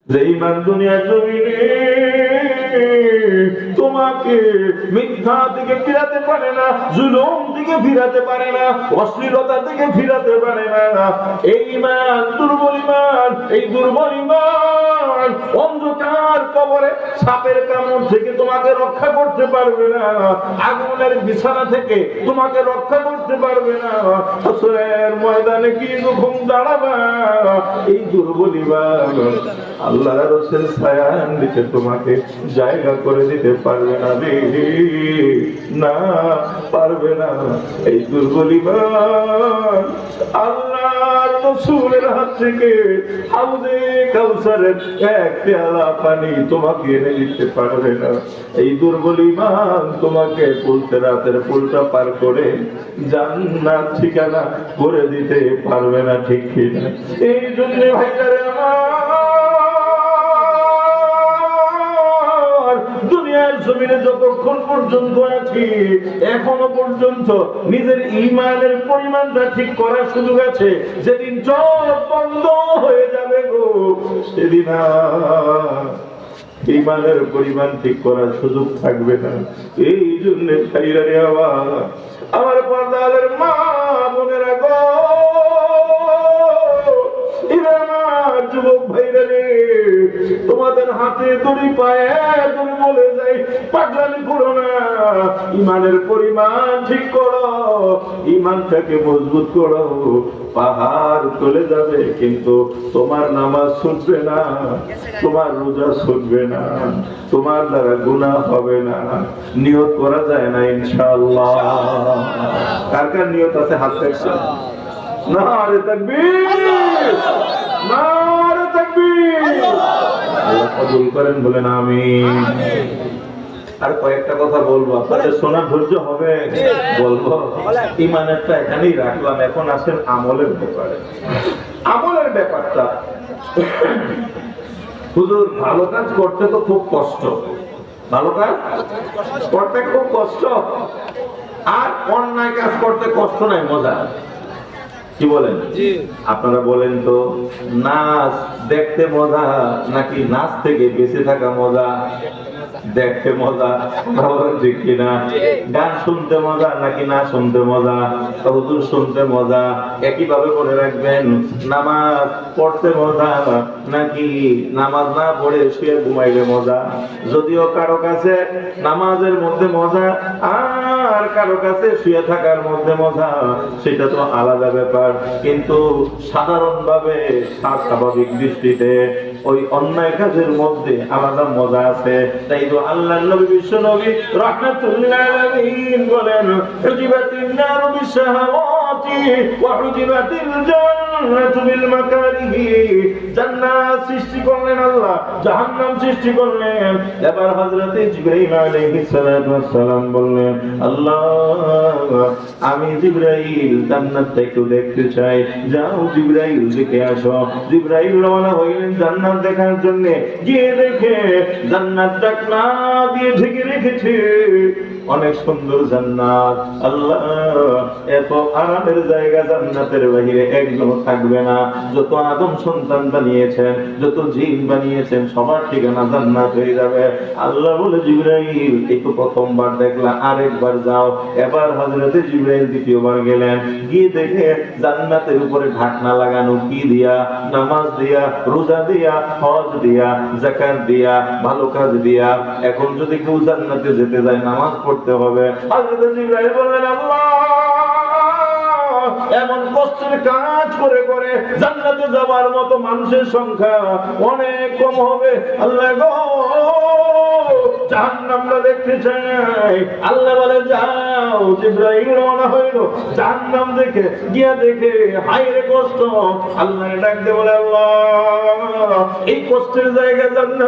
যে ঈমান দুনিয়ার জমিনে তোমাকে মিথ্যা থেকে ফিরাতে পারে না, জুলুম থেকে ফিরাতে পারে না, অশ্লীলতা থেকে ফিরাতে পারে না। এই ঈমান দুর্বল ঈমান, এই দুর্বল ঈমান অন্ধকার কবরে সাপের কামড় থেকে তোমাকে রক্ষা করতে পারবে না, আগুনের বিছানা থেকে তোমাকে রক্ষা করতে পারবে না, হাসরের ময়দানে কি যখন দাঁড়াবা এই দুর্বল ঈমান আল্লাহর রাসূল ছায়ার নিচে তোমাকে জায়গা করে দিতে পারবে না রে, না পারবে না। এই দুর্বল ঈমান আল্লাহর রাসূলের হাত থেকে হাউজে কাউসারের এক পেয়ালা পানি তোমাকে এনে দিতে পারবে না। এই দুর্বল ঈমান তোমাকে পুলসিরাতের পুলটা পার করে জান্নাত ঠিকানা করে দিতে পারবে না, ঠিক কিনা? এই জন্য ভাইজারে আমার, দুনিয়ার জমিনে যতক্ষণ পর্যন্ত আছি এখনো পর্যন্ত নিজের ঈমানের পরিমাণটা ঠিক করার সুযোগ আছে। যেদিন চোখ বন্ধ হয়ে যাবে গো, সেদিন ঈমানের পরিমাণ ঠিক করার সুযোগ থাকবে না। এই জন্য ভাইরারে আমার পর্দালের মা বোনেরা গো, যুবক ভাইরা রে, তোমাদের হাতে দড়ি পায়ে দড়ি বলে যাই, পাগলামি করো না, ঈমানের পরিমাণ ঠিক করো, ঈমানটাকে মজবুত করো। পাহাড় চলে যাবে কিন্তু তোমার নামাজ ছুটবে না, তোমার রোজা ছুটবে না, তোমার দ্বারা গুনাহ হবে না। নিয়ত করা যায় না ইনশাআল্লাহ? কার কার নিয়ত আছে হাত দেখছে? নারে তাকবীর, নারে তাকবীর। আল্লাহ কবুল করেন, বলেন আমিন। আর কয়েকটা কথা বলবো, আপনাদের শোনার ধৈর্য হবে? বলবো। ঈমানেরটা এখানেই রাখলাম, এখন আসেন আমলের ব্যাপারে। আমলের ব্যাপারটা, হুজুর ভালো কাজ করতে তো খুব কষ্ট, ভালো কাজ করতে খুব কষ্ট, আর অন্যায় কাজ করতে কষ্ট নাই, মজা। কি বলেন? আপনারা বলেন তো, নাচ দেখতে মজা নাকি নাচ থেকে বেঁচে থাকা মজা? দেখতে মজা, ঠিক কিনা? গান শুনতে মজা নাকি না শুনতে মজা? হুজুর শুনতে মজা। একই ভাবে মনে রাখবেন, নামাজ পড়তে মজা নাকি নামাজ না পড়ে শুয়ে ঘুমাইলে মজা? যদিও কারো কাছে নামাজের মধ্যে মজা আর কারো কাছে শুয়ে থাকার মধ্যে মজা, সেটা তো আলাদা ব্যাপার, কিন্তু সাধারণভাবে স্বাভাবিক দৃষ্টিতে ওই অন্যায় কাজের মধ্যে আলাদা মজা আছে। তাই তো আল্লাহর নবী বিশ্ব নবী রাহমাতুল্লিল আলামিন বলেন, হুজিবাতিন নারু বিশাহাওয়াতি ওয়া হুজিবাতিল জান্নাতু বিল মাকারিহি। জান্নাত সৃষ্টি করলেন আল্লাহ, জাহান্নাম সৃষ্টি করলেন। এবার হযরত জিবরাইল আলাইহিস সালাতু ওয়াস সালাম বললেন, আল্লাহ আমি জিবরাইল জান্নাতটা একটু দেখতে চাই। যাও জিবরাইল দেখে আসো। জিবরাইল রওনা হইলেন জান্নাত দেখার জন্য। গিয়ে দেখে জান্নাত ডাকনা দিয়ে ঢেকে রেখেছে, অনেক সুন্দর জান্নাত। আল্লাহ, এত আরামের জায়গা জান্নাতের বাহিরে একজন থাকবে না। যত আদম সন্তান বানিয়েছেন, যত জিন বানিয়েছেন, সবার ঠিকানা জান্নাত হয়ে যাবে। আল্লাহ বলে, জিবরাইল এই তো প্রথমবার দেখলা, আরেকবার যাও। এবার হযরতে জিবরাইল দ্বিতীয়বার গেলেন। গিয়ে দেখে জান্নাতের উপরে ঢাকনা লাগানো, কি দিয়া? নামাজ দিয়া, রোজা দিয়া, হজ দিয়া, যাকাত দিয়া, ভালো কাজ দিয়া। এখন যদি কেউ জান্নাতে যেতে যায়, নামাজ পড়তে হবে। হযরত জিবরাইল বললেন, আল্লাহ এমন কষ্টের কাজ করে করে জান্নাতে যাওয়ার মতো মানুষের সংখ্যা অনেক কম হবে। আল্লাহ গো, জাহান্নামটা দেখতে চাই। আল্লাহ বলে, যাও। জিবরাইল রওনা হইল জাহান্নাম দেখে। গিয়া দেখে হায়রে কষ্ট। আল্লাহ ডাক দিয়ে বলে, আল্লাহ এই কষ্টের জায়গা জান্নাত